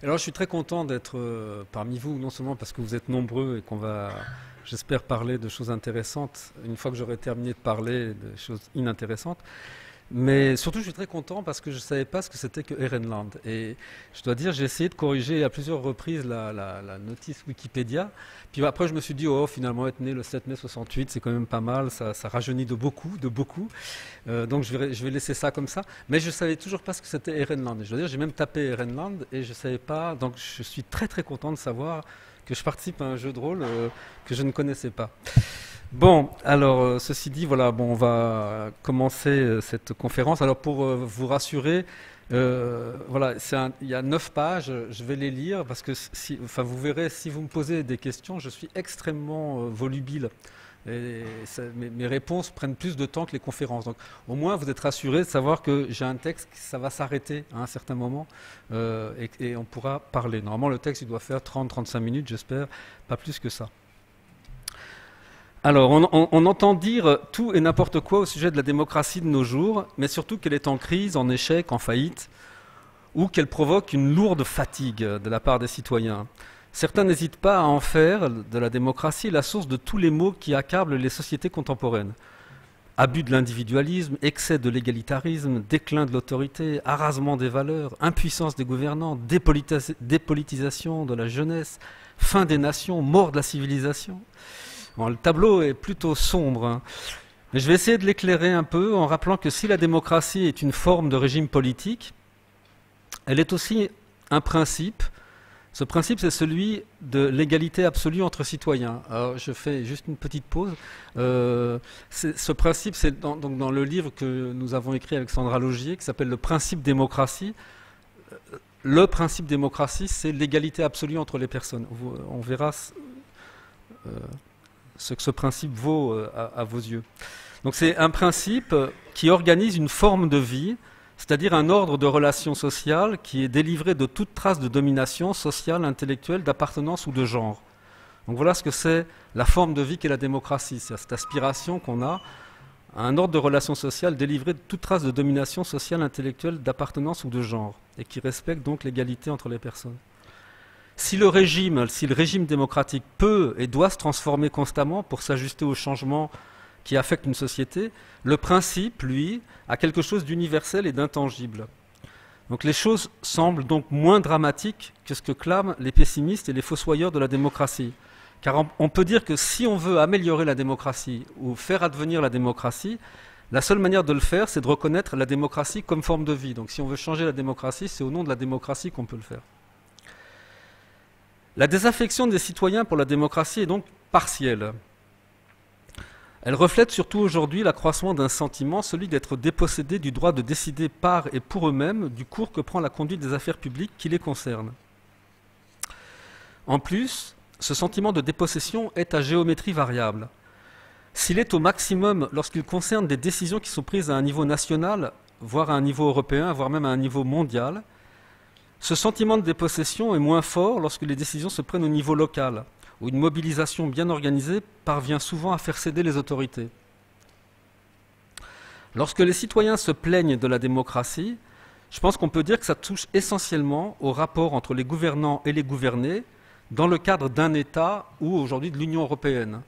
Alors, je suis très content d'être parmi vous, non seulement parce que vous êtes nombreux et qu'on va, j'espère, parler de choses intéressantes une fois que j'aurai terminé de parler de choses inintéressantes, mais surtout, je suis très content parce que je ne savais pas ce que c'était que Ehrenland. Et je dois dire, j'ai essayé de corriger à plusieurs reprises la notice Wikipédia. Puis après, je me suis dit, oh, finalement, être né le 7 mai 68, c'est quand même pas mal, ça rajeunit de beaucoup, de beaucoup. Donc je vais laisser ça comme ça. Mais je ne savais toujours pas ce que c'était Ehrenland. Et je dois dire, j'ai même tapé Ehrenland et je ne savais pas. Donc je suis très très content de savoir que je participe à un jeu de rôle que je ne connaissais pas. Bon, alors ceci dit, voilà, bon, on va commencer cette conférence. Alors pour vous rassurer, voilà, il y a 9 pages. Je vais les lire parce que, enfin, vous verrez, si vous me posez des questions, je suis extrêmement volubile. Et mes réponses prennent plus de temps que les conférences. Donc, au moins, vous êtes rassurés de savoir que j'ai un texte, ça va s'arrêter à un certain moment et on pourra parler. Normalement, le texte, il doit faire 30-35 minutes, j'espère, pas plus que ça. Alors, on entend dire tout et n'importe quoi au sujet de la démocratie de nos jours, mais surtout qu'elle est en crise, en échec, en faillite, ou qu'elle provoque une lourde fatigue de la part des citoyens. Certains n'hésitent pas à en faire de la démocratie la source de tous les maux qui accablent les sociétés contemporaines. Abus de l'individualisme, excès de l'égalitarisme, déclin de l'autorité, arasement des valeurs, impuissance des gouvernants, dépolitisation de la jeunesse, fin des nations, mort de la civilisation. Bon, le tableau est plutôt sombre, hein. Mais je vais essayer de l'éclairer un peu en rappelant que si la démocratie est une forme de régime politique, elle est aussi un principe. Ce principe, c'est celui de l'égalité absolue entre citoyens. Alors, je fais juste une petite pause. Ce principe, c'est donc dans le livre que nous avons écrit avec Sandra Logier, qui s'appelle Le principe démocratie. Le principe démocratie, c'est l'égalité absolue entre les personnes. On verra ce que ce principe vaut à vos yeux. Donc c'est un principe qui organise une forme de vie, c'est-à-dire un ordre de relations sociales qui est délivré de toute trace de domination sociale, intellectuelle, d'appartenance ou de genre. Donc voilà ce que c'est la forme de vie qu'est la démocratie, c'est cette aspiration qu'on a à un ordre de relations sociales délivré de toute trace de domination sociale, intellectuelle, d'appartenance ou de genre, et qui respecte donc l'égalité entre les personnes. Si le régime démocratique peut et doit se transformer constamment pour s'ajuster aux changements qui affectent une société, le principe, lui, a quelque chose d'universel et d'intangible. Donc les choses semblent donc moins dramatiques que ce que clament les pessimistes et les fossoyeurs de la démocratie. Car on peut dire que si on veut améliorer la démocratie ou faire advenir la démocratie, la seule manière de le faire, c'est de reconnaître la démocratie comme forme de vie. Donc si on veut changer la démocratie, c'est au nom de la démocratie qu'on peut le faire. La désaffection des citoyens pour la démocratie est donc partielle. Elle reflète surtout aujourd'hui l'accroissement d'un sentiment, celui d'être dépossédés du droit de décider par et pour eux-mêmes du cours que prend la conduite des affaires publiques qui les concernent. En plus, ce sentiment de dépossession est à géométrie variable. S'il est au maximum lorsqu'il concerne des décisions qui sont prises à un niveau national, voire à un niveau européen, voire même à un niveau mondial, ce sentiment de dépossession est moins fort lorsque les décisions se prennent au niveau local, où une mobilisation bien organisée parvient souvent à faire céder les autorités. Lorsque les citoyens se plaignent de la démocratie, je pense qu'on peut dire que ça touche essentiellement au rapport entre les gouvernants et les gouvernés dans le cadre d'un État ou aujourd'hui de l'Union européenne.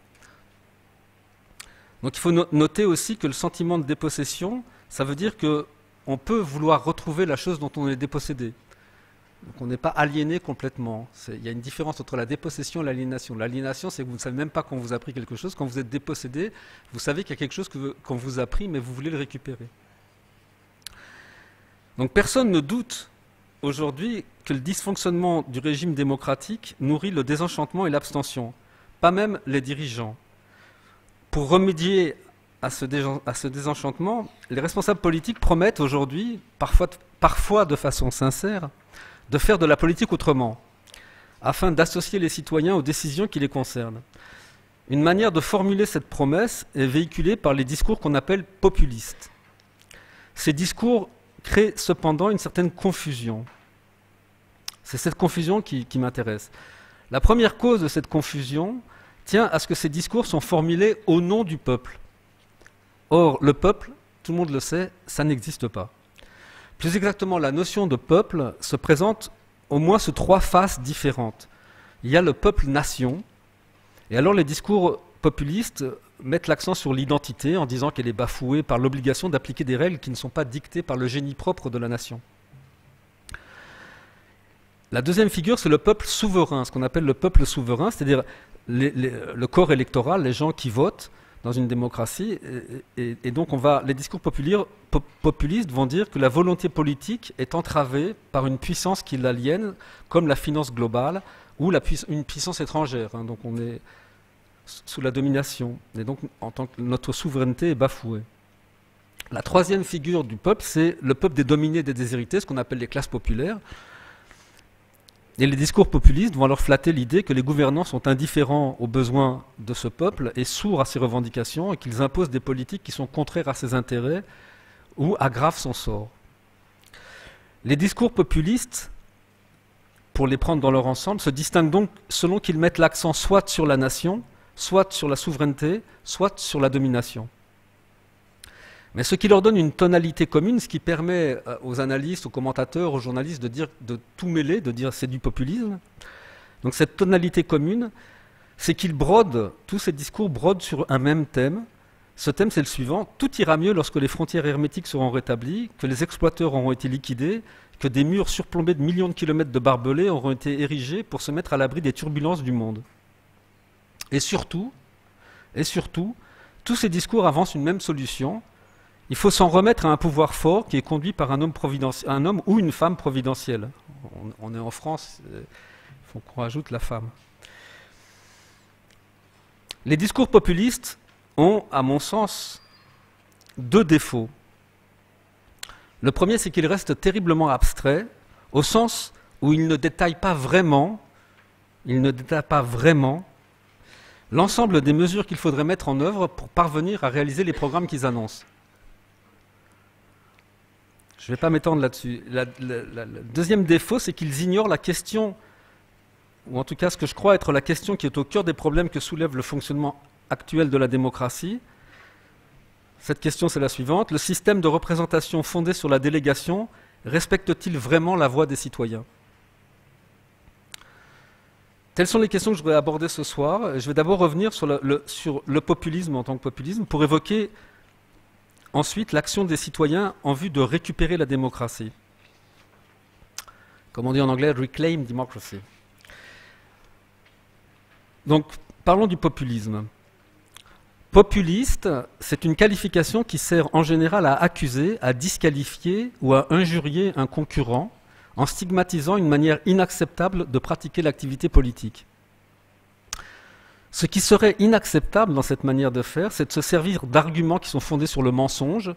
Donc il faut noter aussi que le sentiment de dépossession, ça veut dire qu'on peut vouloir retrouver la chose dont on est dépossédé. Donc on n'est pas aliéné complètement. Il y a une différence entre la dépossession et l'aliénation. L'aliénation, c'est que vous ne savez même pas qu'on vous a pris quelque chose. Quand vous êtes dépossédé, vous savez qu'il y a quelque chose qu'on vous a pris, mais vous voulez le récupérer. Donc personne ne doute aujourd'hui que le dysfonctionnement du régime démocratique nourrit le désenchantement et l'abstention. Pas même les dirigeants. Pour remédier à ce désenchantement, les responsables politiques promettent aujourd'hui, parfois de façon sincère, de faire de la politique autrement, afin d'associer les citoyens aux décisions qui les concernent. Une manière de formuler cette promesse est véhiculée par les discours qu'on appelle populistes. Ces discours créent cependant une certaine confusion. C'est cette confusion qui m'intéresse. La première cause de cette confusion tient à ce que ces discours sont formulés au nom du peuple. Or, le peuple, tout le monde le sait, ça n'existe pas. Plus exactement, la notion de peuple se présente au moins ces trois faces différentes. Il y a le peuple-nation, et alors les discours populistes mettent l'accent sur l'identité en disant qu'elle est bafouée par l'obligation d'appliquer des règles qui ne sont pas dictées par le génie propre de la nation. La deuxième figure, c'est le peuple souverain, ce qu'on appelle le peuple souverain, c'est-à-dire le corps électoral, les gens qui votent dans une démocratie. Et donc les discours populistes vont dire que la volonté politique est entravée par une puissance qui l'aliène, comme la finance globale ou une puissance étrangère. Hein. Donc on est sous la domination. Et donc notre souveraineté est bafouée. La troisième figure du peuple, c'est le peuple des dominés et des déshérités, ce qu'on appelle les classes populaires. Et les discours populistes vont alors flatter l'idée que les gouvernants sont indifférents aux besoins de ce peuple et sourds à ses revendications et qu'ils imposent des politiques qui sont contraires à ses intérêts ou aggravent son sort. Les discours populistes, pour les prendre dans leur ensemble, se distinguent donc selon qu'ils mettent l'accent soit sur la nation, soit sur la souveraineté, soit sur la domination. Mais ce qui leur donne une tonalité commune, ce qui permet aux analystes, aux commentateurs, aux journalistes de tout mêler, de dire c'est du populisme. Donc cette tonalité commune, c'est qu'ils brodent, tous ces discours brodent sur un même thème. Ce thème, c'est le suivant: tout ira mieux lorsque les frontières hermétiques seront rétablies, que les exploiteurs auront été liquidés, que des murs surplombés de millions de kilomètres de barbelés auront été érigés pour se mettre à l'abri des turbulences du monde. Et surtout, tous ces discours avancent une même solution. Il faut s'en remettre à un pouvoir fort qui est conduit par un homme ou une femme providentielle. On est en France, il faut qu'on rajoute la femme. Les discours populistes ont, à mon sens, deux défauts. Le premier, c'est qu'ils restent terriblement abstraits, au sens où ils ne détaillent pas vraiment l'ensemble des mesures qu'il faudrait mettre en œuvre pour parvenir à réaliser les programmes qu'ils annoncent. Je ne vais pas m'étendre là-dessus. Le deuxième défaut, c'est qu'ils ignorent la question, ou en tout cas ce que je crois être la question qui est au cœur des problèmes que soulève le fonctionnement actuel de la démocratie. Cette question, c'est la suivante: le système de représentation fondé sur la délégation respecte-t-il vraiment la voix des citoyens? Telles sont les questions que je voudrais aborder ce soir. Je vais d'abord revenir sur le populisme en tant que populisme, pour évoquer ensuite l'action des citoyens en vue de récupérer la démocratie. Comme on dit en anglais, reclaim democracy. Donc, parlons du populisme. Populiste, c'est une qualification qui sert en général à accuser, à disqualifier ou à injurier un concurrent en stigmatisant une manière inacceptable de pratiquer l'activité politique. Ce qui serait inacceptable dans cette manière de faire, c'est de se servir d'arguments qui sont fondés sur le mensonge,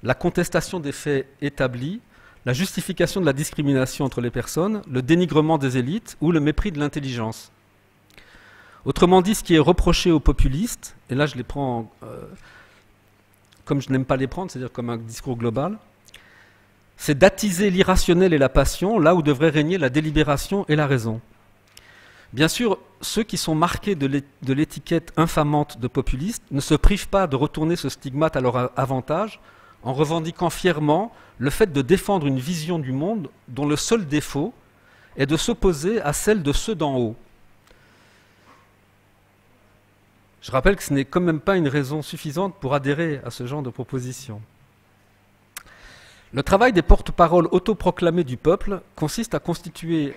la contestation des faits établis, la justification de la discrimination entre les personnes, le dénigrement des élites ou le mépris de l'intelligence. Autrement dit, ce qui est reproché aux populistes, et là je les prends comme je n'aime pas les prendre, c'est-à-dire comme un discours global, c'est d'attiser l'irrationnel et la passion là où devrait régner la délibération et la raison. Bien sûr, ceux qui sont marqués de l'étiquette infamante de populistes ne se privent pas de retourner ce stigmate à leur avantage en revendiquant fièrement le fait de défendre une vision du monde dont le seul défaut est de s'opposer à celle de ceux d'en haut. Je rappelle que ce n'est quand même pas une raison suffisante pour adhérer à ce genre de proposition. Le travail des porte-paroles autoproclamés du peuple consiste à constituer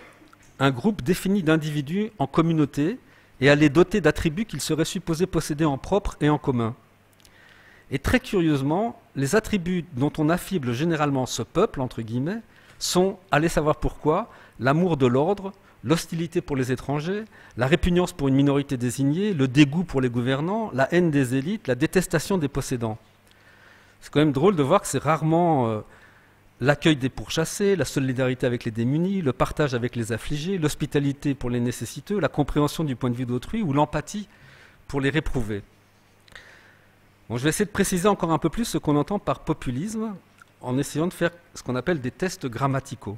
un groupe défini d'individus en communauté et à les doter d'attributs qu'ils seraient supposés posséder en propre et en commun. Et très curieusement, les attributs dont on affible généralement ce peuple, entre guillemets, sont, allez savoir pourquoi, l'amour de l'ordre, l'hostilité pour les étrangers, la répugnance pour une minorité désignée, le dégoût pour les gouvernants, la haine des élites, la détestation des possédants. C'est quand même drôle de voir que c'est rarement l'accueil des pourchassés, la solidarité avec les démunis, le partage avec les affligés, l'hospitalité pour les nécessiteux, la compréhension du point de vue d'autrui ou l'empathie pour les réprouvés. Bon, je vais essayer de préciser encore un peu plus ce qu'on entend par populisme en essayant de faire ce qu'on appelle des tests grammaticaux.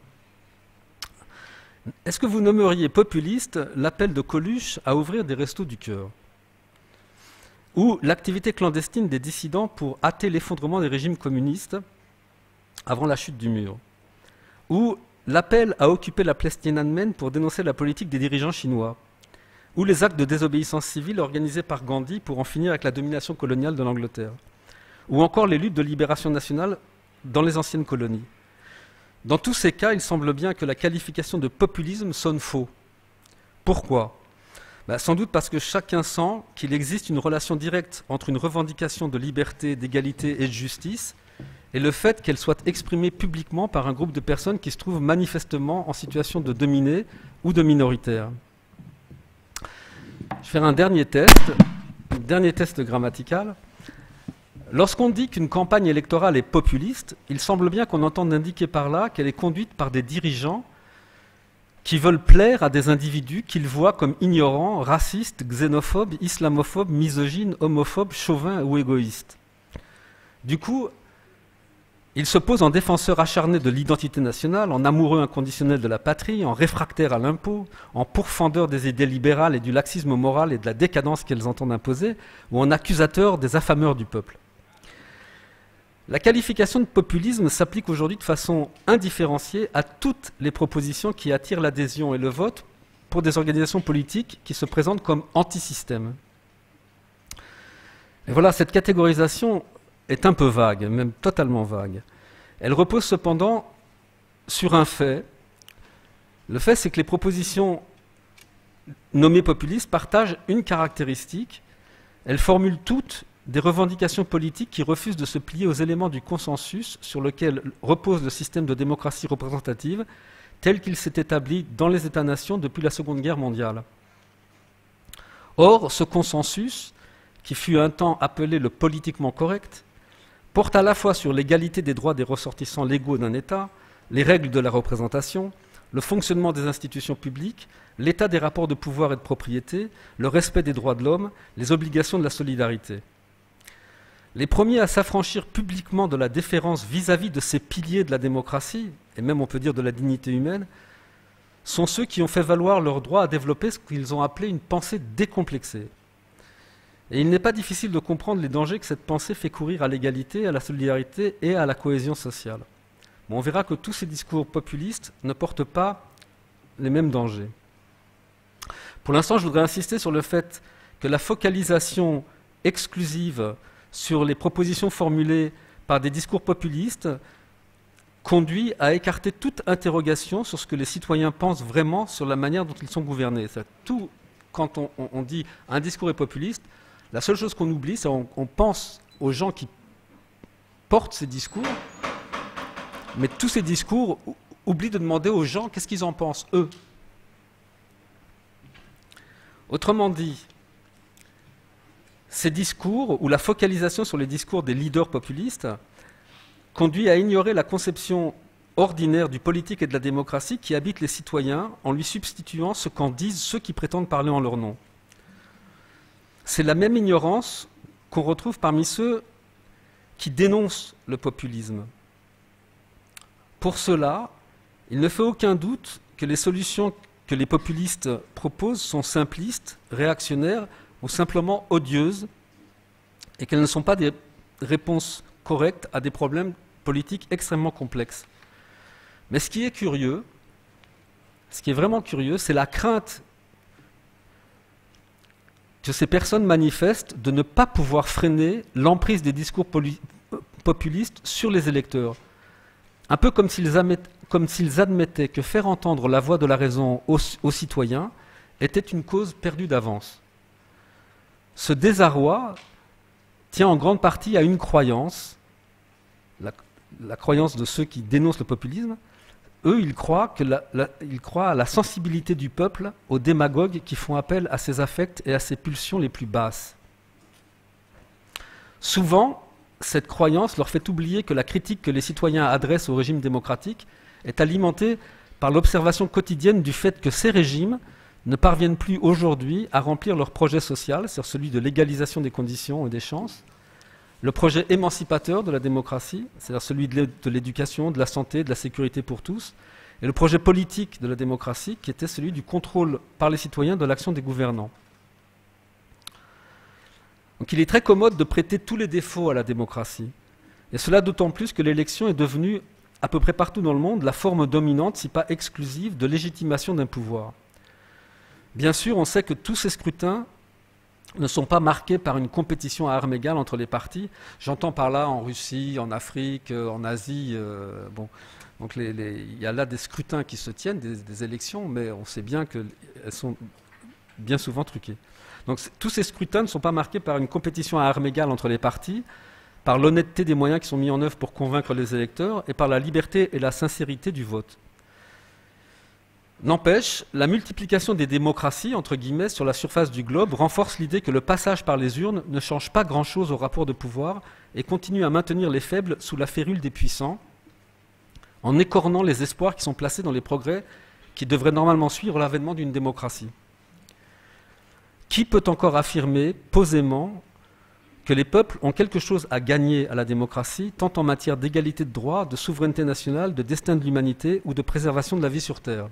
Est-ce que vous nommeriez populiste l'appel de Coluche à ouvrir des restos du cœur? Ou l'activité clandestine des dissidents pour hâter l'effondrement des régimes communistes avant la chute du mur? Ou l'appel à occuper la place Tiananmen pour dénoncer la politique des dirigeants chinois, ou les actes de désobéissance civile organisés par Gandhi pour en finir avec la domination coloniale de l'Angleterre, ou encore les luttes de libération nationale dans les anciennes colonies. Dans tous ces cas, il semble bien que la qualification de populisme sonne faux. Pourquoi ? Sans doute parce que chacun sent qu'il existe une relation directe entre une revendication de liberté, d'égalité et de justice et le fait qu'elle soit exprimée publiquement par un groupe de personnes qui se trouvent manifestement en situation de dominé ou de minoritaire. Je vais faire un dernier test grammatical. Lorsqu'on dit qu'une campagne électorale est populiste, il semble bien qu'on entende indiquer par là qu'elle est conduite par des dirigeants qui veulent plaire à des individus qu'ils voient comme ignorants, racistes, xénophobes, islamophobes, misogynes, homophobes, chauvins ou égoïstes. Du coup, ils se posent en défenseurs acharnés de l'identité nationale, en amoureux inconditionnels de la patrie, en réfractaires à l'impôt, en pourfendeurs des idées libérales et du laxisme moral et de la décadence qu'elles entendent imposer, ou en accusateurs des affameurs du peuple. La qualification de populisme s'applique aujourd'hui de façon indifférenciée à toutes les propositions qui attirent l'adhésion et le vote pour des organisations politiques qui se présentent comme anti-système. Et voilà, cette catégorisation est un peu vague, même totalement vague. Elle repose cependant sur un fait. Le fait, c'est que les propositions nommées populistes partagent une caractéristique. Elles formulent toutes des revendications politiques qui refusent de se plier aux éléments du consensus sur lequel repose le système de démocratie représentative tel qu'il s'est établi dans les États-nations depuis la Seconde Guerre mondiale. Or, ce consensus, qui fut un temps appelé le politiquement correct, porte à la fois sur l'égalité des droits des ressortissants légaux d'un État, les règles de la représentation, le fonctionnement des institutions publiques, l'état des rapports de pouvoir et de propriété, le respect des droits de l'homme, les obligations de la solidarité. Les premiers à s'affranchir publiquement de la déférence vis-à-vis de ces piliers de la démocratie, et même on peut dire de la dignité humaine, sont ceux qui ont fait valoir leur droit à développer ce qu'ils ont appelé une pensée décomplexée. Et il n'est pas difficile de comprendre les dangers que cette pensée fait courir à l'égalité, à la solidarité et à la cohésion sociale. Bon, on verra que tous ces discours populistes ne portent pas les mêmes dangers. Pour l'instant, je voudrais insister sur le fait que la focalisation exclusive sur les propositions formulées par des discours populistes conduit à écarter toute interrogation sur ce que les citoyens pensent vraiment sur la manière dont ils sont gouvernés. Tout, quand on dit un discours est populiste, la seule chose qu'on oublie, c'est qu'on pense aux gens qui portent ces discours, mais tous ces discours oublient de demander aux gens qu'est-ce qu'ils en pensent, eux. Autrement dit, ces discours, ou la focalisation sur les discours des leaders populistes, conduit à ignorer la conception ordinaire du politique et de la démocratie qui habite les citoyens en lui substituant ce qu'en disent ceux qui prétendent parler en leur nom. C'est la même ignorance qu'on retrouve parmi ceux qui dénoncent le populisme. Pour cela, il ne fait aucun doute que les solutions que les populistes proposent sont simplistes, réactionnaires ou simplement odieuses et qu'elles ne sont pas des réponses correctes à des problèmes politiques extrêmement complexes. Mais ce qui est curieux, ce qui est vraiment curieux, c'est la crainte que ces personnes manifestent de ne pas pouvoir freiner l'emprise des discours populistes sur les électeurs. Un peu comme s'ils admettaient que faire entendre la voix de la raison aux citoyens était une cause perdue d'avance. Ce désarroi tient en grande partie à une croyance, la croyance de ceux qui dénoncent le populisme. Eux, ils croient à la sensibilité du peuple, aux démagogues qui font appel à ses affects et à ses pulsions les plus basses. Souvent, cette croyance leur fait oublier que la critique que les citoyens adressent au régime démocratique est alimentée par l'observation quotidienne du fait que ces régimes ne parviennent plus aujourd'hui à remplir leur projet social, c'est-à-dire celui de l'égalisation des conditions et des chances, le projet émancipateur de la démocratie, c'est-à-dire celui de l'éducation, de la santé, de la sécurité pour tous, et le projet politique de la démocratie, qui était celui du contrôle par les citoyens de l'action des gouvernants. Donc il est très commode de prêter tous les défauts à la démocratie, et cela d'autant plus que l'élection est devenue à peu près partout dans le monde, la forme dominante, si pas exclusive, de légitimation d'un pouvoir. Bien sûr, on sait que tous ces scrutins ne sont pas marqués par une compétition à armes égales entre les partis. J'entends par là en Russie, en Afrique, en Asie. Bon. Donc il y a là des scrutins qui se tiennent, des élections, mais on sait bien qu'elles sont bien souvent truquées. Donc tous ces scrutins ne sont pas marqués par une compétition à armes égales entre les partis, par l'honnêteté des moyens qui sont mis en œuvre pour convaincre les électeurs et par la liberté et la sincérité du vote. N'empêche, la multiplication des démocraties, entre guillemets, sur la surface du globe renforce l'idée que le passage par les urnes ne change pas grand-chose au rapport de pouvoir et continue à maintenir les faibles sous la férule des puissants, en écornant les espoirs qui sont placés dans les progrès qui devraient normalement suivre l'avènement d'une démocratie. Qui peut encore affirmer posément que les peuples ont quelque chose à gagner à la démocratie, tant en matière d'égalité de droits, de souveraineté nationale, de destin de l'humanité ou de préservation de la vie sur Terre?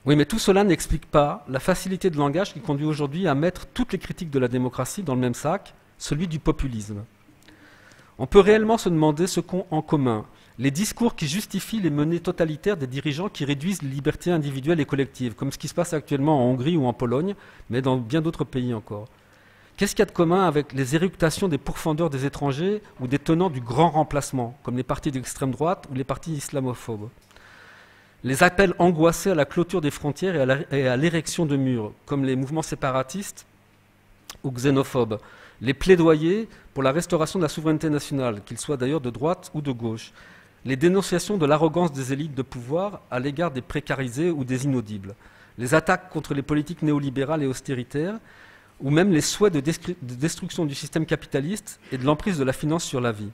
Oui, mais tout cela n'explique pas la facilité de langage qui conduit aujourd'hui à mettre toutes les critiques de la démocratie dans le même sac, celui du populisme. On peut réellement se demander ce qu'ont en commun les discours qui justifient les menées totalitaires des dirigeants qui réduisent les libertés individuelles et collectives, comme ce qui se passe actuellement en Hongrie ou en Pologne, mais dans bien d'autres pays encore. Qu'est-ce qu'il y a de commun avec les éructations des pourfendeurs des étrangers ou des tenants du grand remplacement, comme les partis d'extrême droite ou les partis islamophobes? Les appels angoissés à la clôture des frontières et à l'érection de murs, comme les mouvements séparatistes ou xénophobes. Les plaidoyers pour la restauration de la souveraineté nationale, qu'ils soient d'ailleurs de droite ou de gauche. Les dénonciations de l'arrogance des élites de pouvoir à l'égard des précarisés ou des inaudibles. Les attaques contre les politiques néolibérales et austéritaires, ou même les souhaits de destruction du système capitaliste et de l'emprise de la finance sur la vie.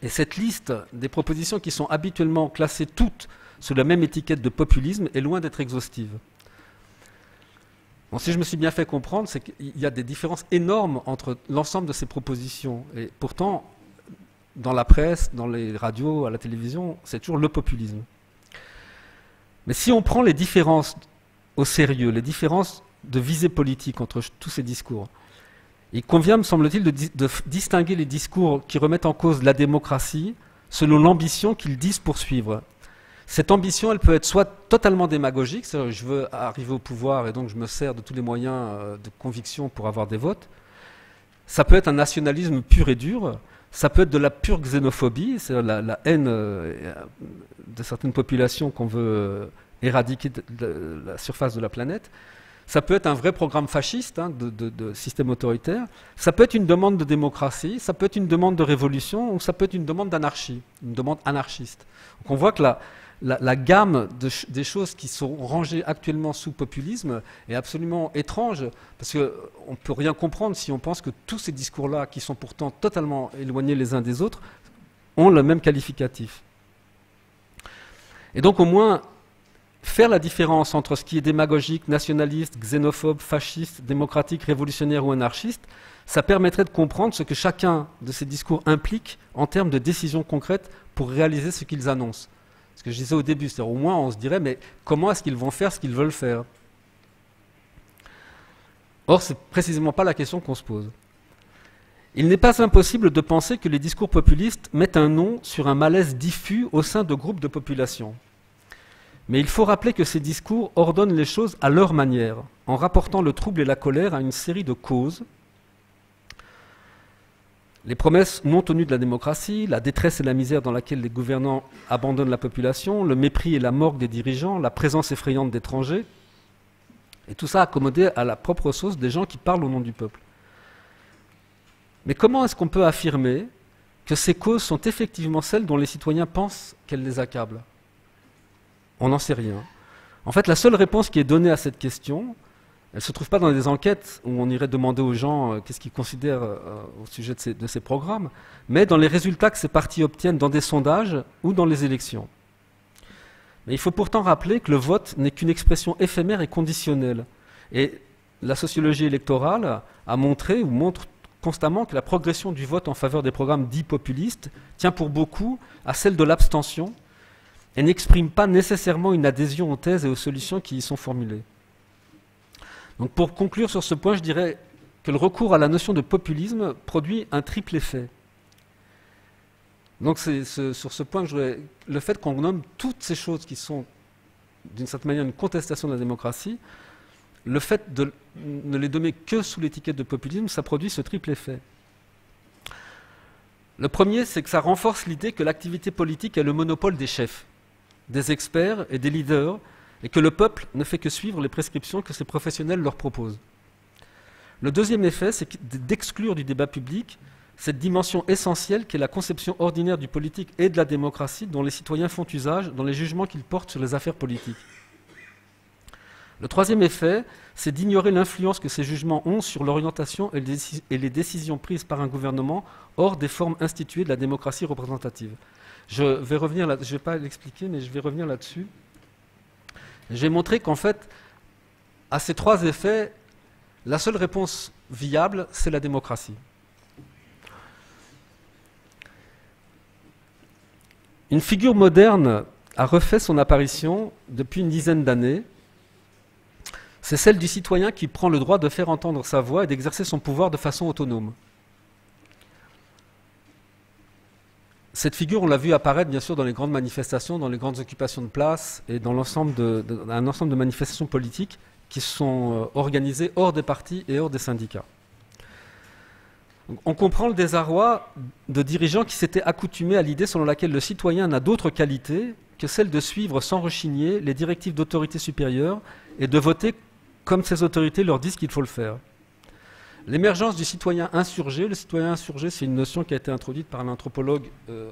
Et cette liste des propositions qui sont habituellement classées toutes sous la même étiquette de populisme est loin d'être exhaustive. Bon, si je me suis bien fait comprendre, c'est qu'il y a des différences énormes entre l'ensemble de ces propositions. Et pourtant, dans la presse, dans les radios, à la télévision, c'est toujours le populisme. Mais si on prend les différences au sérieux, les différences de visée politique entre tous ces discours, il convient, me semble-t-il, de distinguer les discours qui remettent en cause la démocratie selon l'ambition qu'ils disent poursuivre. Cette ambition, elle peut être soit totalement démagogique, c'est-à-dire je veux arriver au pouvoir et donc je me sers de tous les moyens de conviction pour avoir des votes. Ça peut être un nationalisme pur et dur, ça peut être de la pure xénophobie, c'est-à-dire la haine de certaines populations qu'on veut éradiquer de la surface de la planète. Ça peut être un vrai programme fasciste, de système autoritaire. Ça peut être une demande de démocratie, ça peut être une demande de révolution, ou ça peut être une demande d'anarchie, une demande anarchiste. Donc on voit que la gamme des choses qui sont rangées actuellement sous populisme est absolument étrange, parce qu'on ne peut rien comprendre si on pense que tous ces discours-là, qui sont pourtant totalement éloignés les uns des autres, ont le même qualificatif. Et donc au moins, faire la différence entre ce qui est démagogique, nationaliste, xénophobe, fasciste, démocratique, révolutionnaire ou anarchiste, ça permettrait de comprendre ce que chacun de ces discours implique en termes de décisions concrètes pour réaliser ce qu'ils annoncent. Ce que je disais au début, c'est-à-dire au moins on se dirait, mais comment est-ce qu'ils vont faire ce qu'ils veulent faire? Or, c'est précisément pas la question qu'on se pose. Il n'est pas impossible de penser que les discours populistes mettent un nom sur un malaise diffus au sein de groupes de population. Mais il faut rappeler que ces discours ordonnent les choses à leur manière, en rapportant le trouble et la colère à une série de causes. Les promesses non tenues de la démocratie, la détresse et la misère dans laquelle les gouvernants abandonnent la population, le mépris et la morgue des dirigeants, la présence effrayante d'étrangers, et tout ça accommodé à la propre sauce des gens qui parlent au nom du peuple. Mais comment est-ce qu'on peut affirmer que ces causes sont effectivement celles dont les citoyens pensent qu'elles les accablent? On n'en sait rien. En fait, la seule réponse qui est donnée à cette question, elle ne se trouve pas dans des enquêtes où on irait demander aux gens qu'est-ce qu'ils considèrent au sujet de ces programmes, mais dans les résultats que ces partis obtiennent dans des sondages ou dans les élections. Mais il faut pourtant rappeler que le vote n'est qu'une expression éphémère et conditionnelle. Et la sociologie électorale a montré ou montre constamment que la progression du vote en faveur des programmes dits populistes tient pour beaucoup à celle de l'abstention, et n'exprime pas nécessairement une adhésion aux thèses et aux solutions qui y sont formulées. Donc pour conclure sur ce point, je dirais que le recours à la notion de populisme produit un triple effet. Donc c'est sur ce point que le fait qu'on nomme toutes ces choses qui sont d'une certaine manière une contestation de la démocratie, le fait de ne les nommer que sous l'étiquette de populisme, ça produit ce triple effet. Le premier, c'est que ça renforce l'idée que l'activité politique est le monopole des chefs, des experts et des leaders, et que le peuple ne fait que suivre les prescriptions que ces professionnels leur proposent. Le deuxième effet, c'est d'exclure du débat public cette dimension essentielle qu'est la conception ordinaire du politique et de la démocratie dont les citoyens font usage dans les jugements qu'ils portent sur les affaires politiques. Le troisième effet, c'est d'ignorer l'influence que ces jugements ont sur l'orientation et les décisions prises par un gouvernement hors des formes instituées de la démocratie représentative. Je vais revenir là, je ne vais pas l'expliquer, mais je vais revenir là-dessus. Je vais montrer qu'en fait, à ces trois effets, la seule réponse viable, c'est la démocratie. Une figure moderne a refait son apparition depuis une dizaine d'années. C'est celle du citoyen qui prend le droit de faire entendre sa voix et d'exercer son pouvoir de façon autonome. Cette figure, on l'a vu apparaître bien sûr dans les grandes manifestations, dans les grandes occupations de place et dans un ensemble de manifestations politiques qui sont organisées hors des partis et hors des syndicats. Donc, on comprend le désarroi de dirigeants qui s'étaient accoutumés à l'idée selon laquelle le citoyen n'a d'autre qualité que celle de suivre sans rechigner les directives d'autorité supérieure et de voter comme ces autorités leur disent qu'il faut le faire. L'émergence du citoyen insurgé, le citoyen insurgé, c'est une notion qui a été introduite par un anthropologue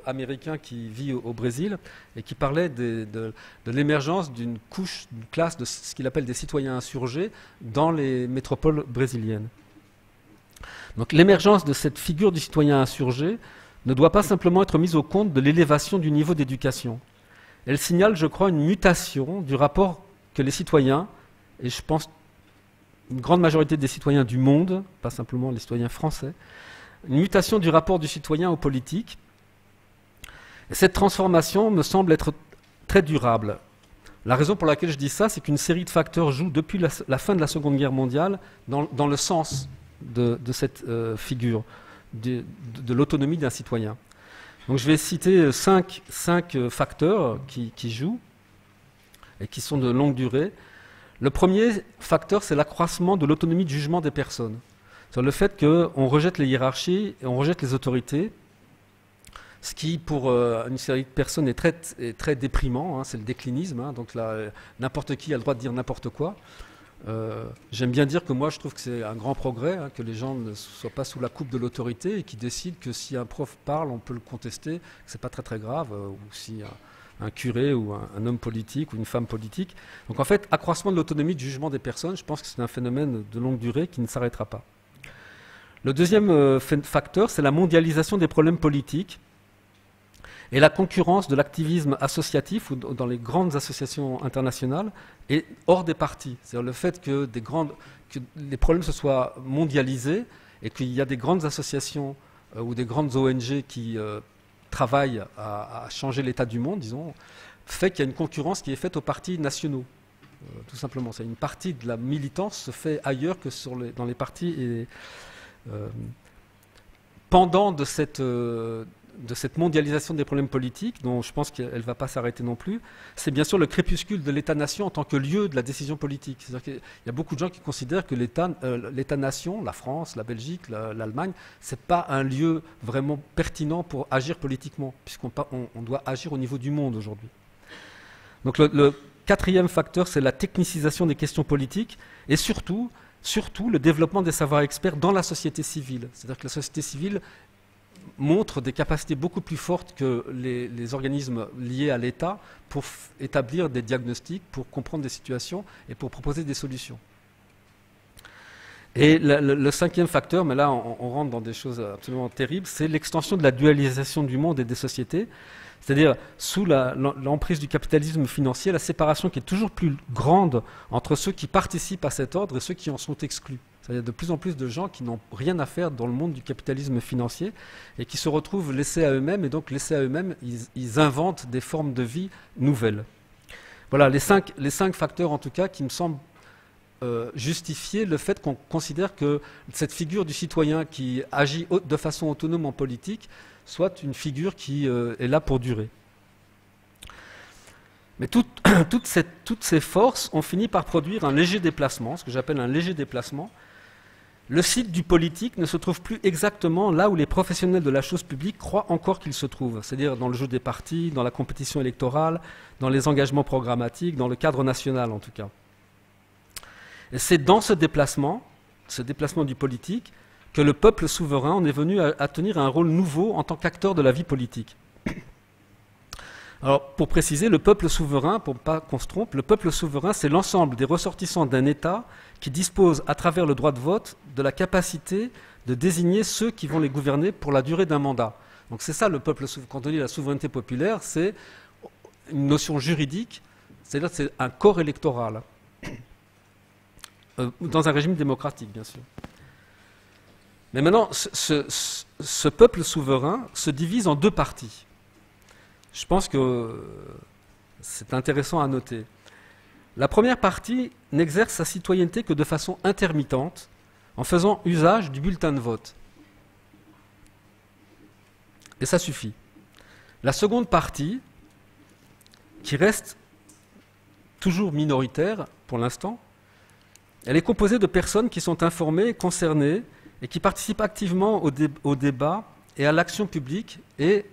américain qui vit au Brésil et qui parlait de l'émergence d'une couche, d'une classe de ce qu'il appelle des citoyens insurgés dans les métropoles brésiliennes. Donc l'émergence de cette figure du citoyen insurgé ne doit pas simplement être mise au compte de l'élévation du niveau d'éducation. Elle signale, je crois, une mutation du rapport que les citoyens, et je pense une grande majorité des citoyens du monde, pas simplement les citoyens français, une mutation du rapport du citoyen aux politiques. Et cette transformation me semble être très durable. La raison pour laquelle je dis ça, c'est qu'une série de facteurs jouent depuis la fin de la Seconde Guerre mondiale dans le sens de cette figure, de l'autonomie d'un citoyen. Donc je vais citer cinq facteurs qui jouent et qui sont de longue durée. Le premier facteur, c'est l'accroissement de l'autonomie de jugement des personnes. C'est le fait qu'on rejette les hiérarchies et on rejette les autorités, ce qui, pour une série de personnes, est très déprimant, hein, c'est le déclinisme, hein, donc là, n'importe qui a le droit de dire n'importe quoi. J'aime bien dire que moi, je trouve que c'est un grand progrès, hein, que les gens ne soient pas sous la coupe de l'autorité et qu'ils décident que si un prof parle, on peut le contester, que ce n'est pas très grave, ou si un curé ou un homme politique ou une femme politique. Donc en fait, accroissement de l'autonomie de jugement des personnes, je pense que c'est un phénomène de longue durée qui ne s'arrêtera pas. Le deuxième facteur, c'est la mondialisation des problèmes politiques et la concurrence de l'activisme associatif ou dans les grandes associations internationales et hors des partis. C'est-à-dire le fait que les problèmes se soient mondialisés et qu'il y a des grandes associations ou des grandes ONG qui travaillent à changer l'état du monde, disons, fait qu'il y a une concurrence qui est faite aux partis nationaux. Tout simplement. C'est une partie de la militance se fait ailleurs que dans les partis. Et, pendant de cette mondialisation des problèmes politiques, dont je pense qu'elle ne va pas s'arrêter non plus, c'est bien sûr le crépuscule de l'État-nation en tant que lieu de la décision politique. C'est-à-dire qu'il y a beaucoup de gens qui considèrent que l'État-nation, la France, la Belgique, l'Allemagne, ce n'est pas un lieu vraiment pertinent pour agir politiquement, puisqu'on doit agir au niveau du monde aujourd'hui. Donc le quatrième facteur, c'est la technicisation des questions politiques et surtout le développement des savoirs experts dans la société civile. C'est-à-dire que la société civile montre des capacités beaucoup plus fortes que les organismes liés à l'État pour établir des diagnostics, pour comprendre des situations et pour proposer des solutions. Et le cinquième facteur, mais là on rentre dans des choses absolument terribles, c'est l'extension de la dualisation du monde et des sociétés. C'est-à-dire, sous l'emprise du capitalisme financier, la séparation qui est toujours plus grande entre ceux qui participent à cet ordre et ceux qui en sont exclus. Il y a de plus en plus de gens qui n'ont rien à faire dans le monde du capitalisme financier et qui se retrouvent laissés à eux-mêmes, et donc laissés à eux-mêmes, ils inventent des formes de vie nouvelles. Voilà les cinq facteurs en tout cas qui me semblent justifier le fait qu'on considère que cette figure du citoyen qui agit de façon autonome en politique soit une figure qui est là pour durer. Mais toutes ces forces ont fini par produire un léger déplacement, ce que j'appelle un léger déplacement. Le site du politique ne se trouve plus exactement là où les professionnels de la chose publique croient encore qu'il se trouve, c'est-à-dire dans le jeu des partis, dans la compétition électorale, dans les engagements programmatiques, dans le cadre national en tout cas. Et c'est dans ce déplacement du politique, que le peuple souverain en est venu à tenir un rôle nouveau en tant qu'acteur de la vie politique. Alors, pour préciser, le peuple souverain, pour ne pas qu'on se trompe, le peuple souverain, c'est l'ensemble des ressortissants d'un État qui dispose, à travers le droit de vote, de la capacité de désigner ceux qui vont les gouverner pour la durée d'un mandat. Donc c'est ça le peuple souverain. Quand on dit la souveraineté populaire, c'est une notion juridique, c'est-à-dire que c'est un corps électoral, dans un régime démocratique, bien sûr. Mais maintenant, ce peuple souverain se divise en deux parties. Je pense que c'est intéressant à noter. La première partie n'exerce sa citoyenneté que de façon intermittente, en faisant usage du bulletin de vote. Et ça suffit. La seconde partie, qui reste toujours minoritaire pour l'instant, elle est composée de personnes qui sont informées, concernées, et qui participent activement au débat et à l'action publique et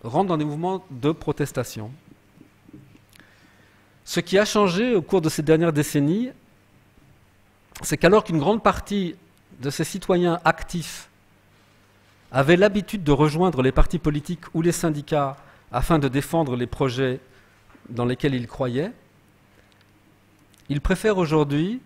rentrent dans des mouvements de protestation. Ce qui a changé au cours de ces dernières décennies, c'est qu'alors qu'une grande partie de ces citoyens actifs avaient l'habitude de rejoindre les partis politiques ou les syndicats afin de défendre les projets dans lesquels ils croyaient, ils préfèrent aujourd'hui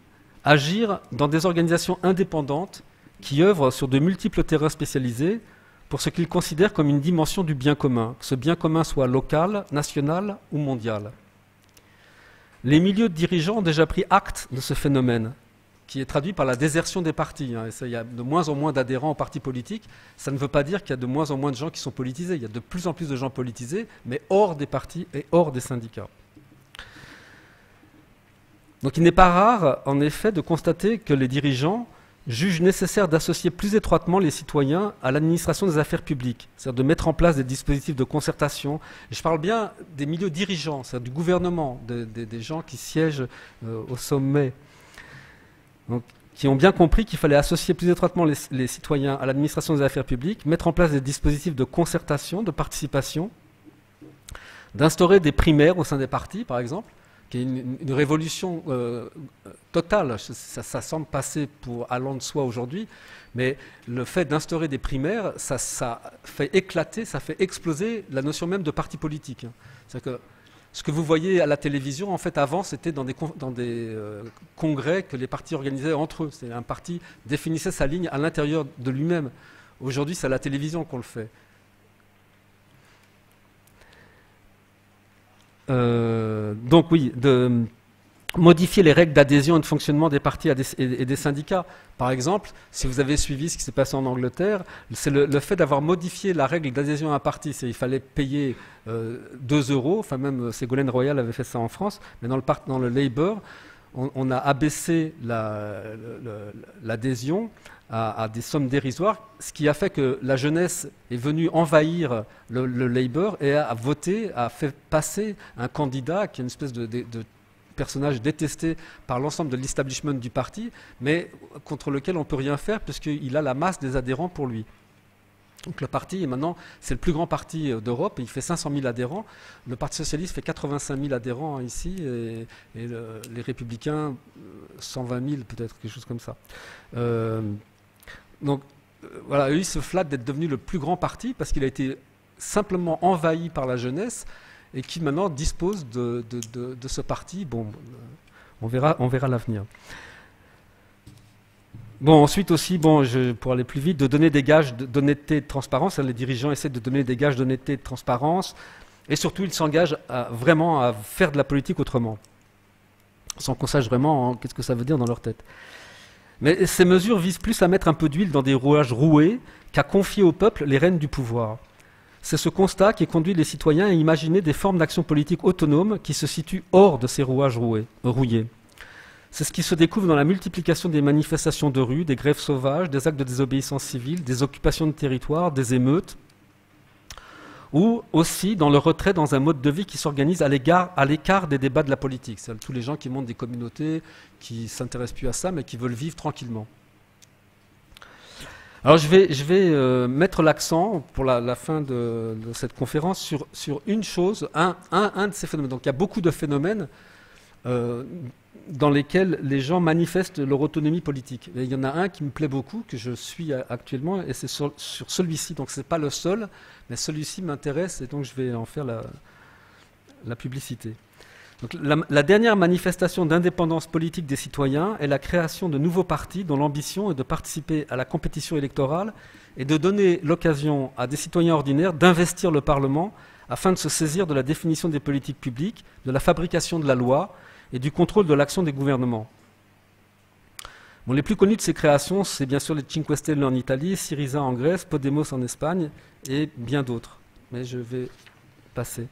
agir dans des organisations indépendantes qui œuvrent sur de multiples terrains spécialisés pour ce qu'ils considèrent comme une dimension du bien commun, que ce bien commun soit local, national ou mondial. Les milieux dirigeants ont déjà pris acte de ce phénomène, qui est traduit par la désertion des partis. Il y a de moins en moins d'adhérents aux partis politiques. Ça ne veut pas dire qu'il y a de moins en moins de gens qui sont politisés. Il y a de plus en plus de gens politisés, mais hors des partis et hors des syndicats. Donc il n'est pas rare, en effet, de constater que les dirigeants jugent nécessaire d'associer plus étroitement les citoyens à l'administration des affaires publiques, c'est-à-dire de mettre en place des dispositifs de concertation. Et je parle bien des milieux dirigeants, c'est-à-dire du gouvernement, des gens qui siègent au sommet, donc, qui ont bien compris qu'il fallait associer plus étroitement les citoyens à l'administration des affaires publiques, mettre en place des dispositifs de concertation, de participation, d'instaurer des primaires au sein des partis, par exemple, qui est une révolution totale. Ça semble passer pour allant de soi aujourd'hui, mais le fait d'instaurer des primaires, ça fait éclater, ça fait exploser la notion même de parti politique. C'est-à-dire que ce que vous voyez à la télévision, en fait, avant, c'était dans des congrès que les partis organisaient entre eux. Un parti définissait sa ligne à l'intérieur de lui-même. Aujourd'hui, c'est à la télévision qu'on le fait. Donc oui, de modifier les règles d'adhésion et de fonctionnement des partis et des syndicats. Par exemple, si vous avez suivi ce qui s'est passé en Angleterre, c'est le fait d'avoir modifié la règle d'adhésion à un parti. Il fallait payer 2 €, enfin même Ségolène Royal avait fait ça en France, mais dans le Labour, on a abaissé l'adhésion à des sommes dérisoires, ce qui a fait que la jeunesse est venue envahir le Labour et a voté, a fait passer un candidat qui est une espèce de personnage détesté par l'ensemble de l'establishment du parti, mais contre lequel on ne peut rien faire puisqu'il a la masse des adhérents pour lui. Donc le parti, maintenant, c'est le plus grand parti d'Europe, il fait 500 000 adhérents. Le Parti socialiste fait 85 000 adhérents ici, et les Républicains, 120 000 peut-être, quelque chose comme ça. Donc voilà, eux, ils se flattent d'être devenu le plus grand parti parce qu'il a été simplement envahi par la jeunesse et qui maintenant dispose de ce parti. Bon, on verra l'avenir. Bon, ensuite aussi, pour aller plus vite, de donner des gages d'honnêteté et de transparence. Les dirigeants essaient de donner des gages d'honnêteté et de transparence, et surtout ils s'engagent vraiment à faire de la politique autrement, sans qu'on sache vraiment qu'est-ce que ça veut dire dans leur tête. Mais ces mesures visent plus à mettre un peu d'huile dans des rouages roués qu'à confier au peuple les rênes du pouvoir. C'est ce constat qui conduit les citoyens à imaginer des formes d'action politique autonomes qui se situent hors de ces rouages rouillés. C'est ce qui se découvre dans la multiplication des manifestations de rue, des grèves sauvages, des actes de désobéissance civile, des occupations de territoire, des émeutes, ou aussi dans le retrait dans un mode de vie qui s'organise à l'écart des débats de la politique. C'est tous les gens qui montent des communautés, qui ne s'intéressent plus à ça, mais qui veulent vivre tranquillement. Alors je vais mettre l'accent pour la fin de cette conférence sur une chose, un de ces phénomènes. Donc il y a beaucoup de phénomènes dans lesquels les gens manifestent leur autonomie politique. Et il y en a un qui me plaît beaucoup, que je suis actuellement, et c'est sur celui-ci. Donc ce n'est pas le seul, mais celui-ci m'intéresse, et donc je vais en faire la publicité. Donc, la dernière manifestation d'indépendance politique des citoyens est la création de nouveaux partis dont l'ambition est de participer à la compétition électorale et de donner l'occasion à des citoyens ordinaires d'investir le Parlement afin de se saisir de la définition des politiques publiques, de la fabrication de la loi et du contrôle de l'action des gouvernements. Bon, les plus connus de ces créations, c'est bien sûr les Cinque Stelle en Italie, Syriza en Grèce, Podemos en Espagne et bien d'autres. Mais je vais passer.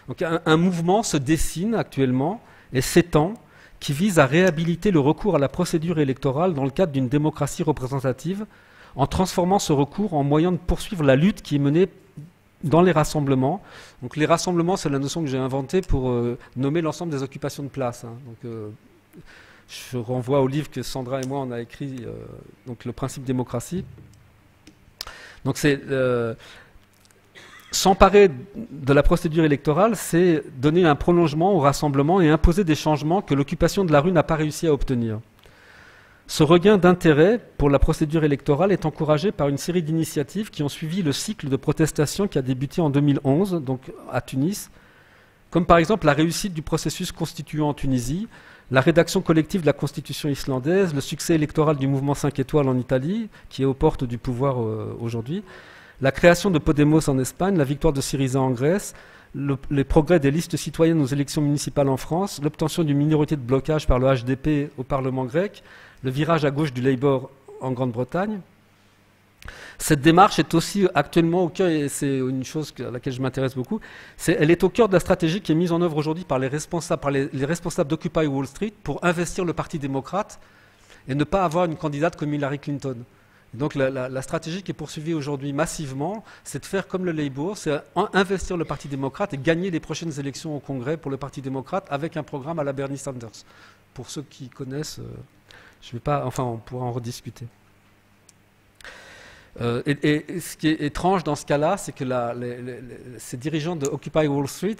Donc un mouvement se dessine actuellement et s'étend qui vise à réhabiliter le recours à la procédure électorale dans le cadre d'une démocratie représentative en transformant ce recours en moyen de poursuivre la lutte qui est menée dans les rassemblements. Donc les rassemblements, c'est la notion que j'ai inventée pour nommer l'ensemble des occupations de place. Hein. Donc je renvoie au livre que Sandra et moi on a écrit, donc le principe démocratie. Donc c'est s'emparer de la procédure électorale, c'est donner un prolongement au rassemblement et imposer des changements que l'occupation de la rue n'a pas réussi à obtenir. Ce regain d'intérêt pour la procédure électorale est encouragé par une série d'initiatives qui ont suivi le cycle de protestation qui a débuté en 2011, donc à Tunis, comme par exemple la réussite du processus constituant en Tunisie, la rédaction collective de la Constitution islandaise, le succès électoral du mouvement 5 étoiles en Italie, qui est aux portes du pouvoir aujourd'hui, la création de Podemos en Espagne, la victoire de Syriza en Grèce, les progrès des listes citoyennes aux élections municipales en France, l'obtention d'une minorité de blocage par le HDP au Parlement grec, le virage à gauche du Labour en Grande-Bretagne. Cette démarche est aussi actuellement au cœur, et c'est une chose à laquelle je m'intéresse beaucoup, elle est au cœur de la stratégie qui est mise en œuvre aujourd'hui par les responsables d'Occupy Wall Street pour investir le Parti démocrate et ne pas avoir une candidate comme Hillary Clinton. Donc la stratégie qui est poursuivie aujourd'hui massivement, c'est de faire comme le Labour, c'est investir le Parti démocrate et gagner les prochaines élections au Congrès pour le Parti démocrate avec un programme à la Bernie Sanders. Pour ceux qui connaissent, je vais pas, enfin on pourra en rediscuter. Et ce qui est étrange dans ce cas-là, c'est que ces dirigeants de Occupy Wall Street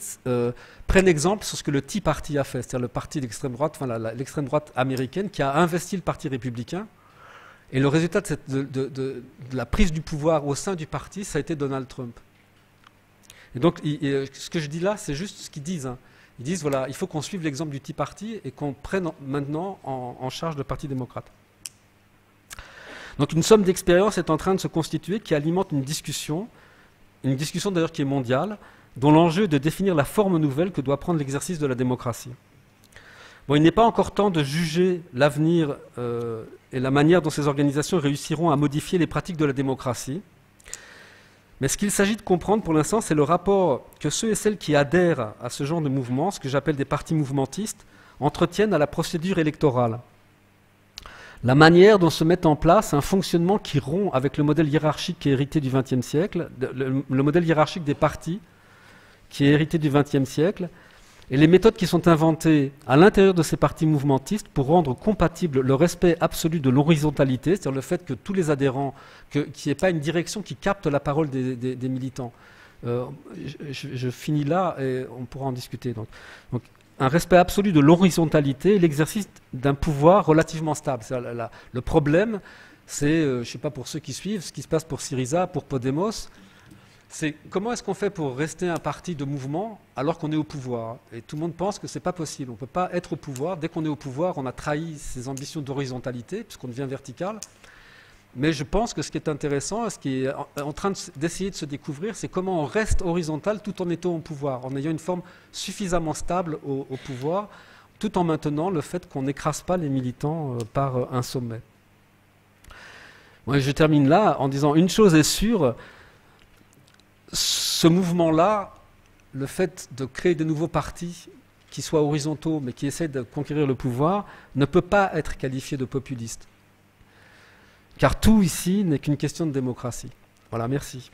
prennent exemple sur ce que le Tea Party a fait, c'est-à-dire le parti d'extrême droite, enfin l'extrême droite américaine, qui a investi le Parti républicain. Et le résultat de la prise du pouvoir au sein du parti, ça a été Donald Trump. Et donc, ce que je dis là, c'est juste ce qu'ils disent. Hein. Ils disent, voilà, il faut qu'on suive l'exemple du Tea Party et qu'on prenne maintenant en charge le Parti démocrate. Donc, une somme d'expérience est en train de se constituer qui alimente une discussion d'ailleurs qui est mondiale, dont l'enjeu est de définir la forme nouvelle que doit prendre l'exercice de la démocratie. Bon, il n'est pas encore temps de juger l'avenir et la manière dont ces organisations réussiront à modifier les pratiques de la démocratie. Mais ce qu'il s'agit de comprendre pour l'instant, c'est le rapport que ceux et celles qui adhèrent à ce genre de mouvement, ce que j'appelle des partis mouvementistes, entretiennent à la procédure électorale. La manière dont se met en place un fonctionnement qui rompt avec le modèle hiérarchique qui est hérité du XXe siècle, le modèle hiérarchique des partis qui est hérité du XXe siècle, et les méthodes qui sont inventées à l'intérieur de ces partis mouvementistes pour rendre compatible le respect absolu de l'horizontalité, c'est-à-dire le fait que tous les adhérents, qu'il n'y ait pas une direction qui capte la parole des militants. Je finis là et on pourra en discuter. Donc, un respect absolu de l'horizontalité et l'exercice d'un pouvoir relativement stable. Le problème, c'est, je ne sais pas pour ceux qui suivent, ce qui se passe pour Syriza, pour Podemos, c'est comment est-ce qu'on fait pour rester un parti de mouvement alors qu'on est au pouvoir? Et tout le monde pense que ce n'est pas possible. On ne peut pas être au pouvoir. Dès qu'on est au pouvoir, on a trahi ses ambitions d'horizontalité, puisqu'on devient vertical. Mais je pense que ce qui est intéressant, ce qui est en train d'essayer de se découvrir, c'est comment on reste horizontal tout en étant au pouvoir, en ayant une forme suffisamment stable au pouvoir, tout en maintenant le fait qu'on n'écrase pas les militants par un sommet. Moi, je termine là en disant une chose est sûre, ce mouvement-là, le fait de créer de nouveaux partis qui soient horizontaux, mais qui essaient de conquérir le pouvoir, ne peut pas être qualifié de populiste. Car tout ici n'est qu'une question de démocratie. Voilà, merci.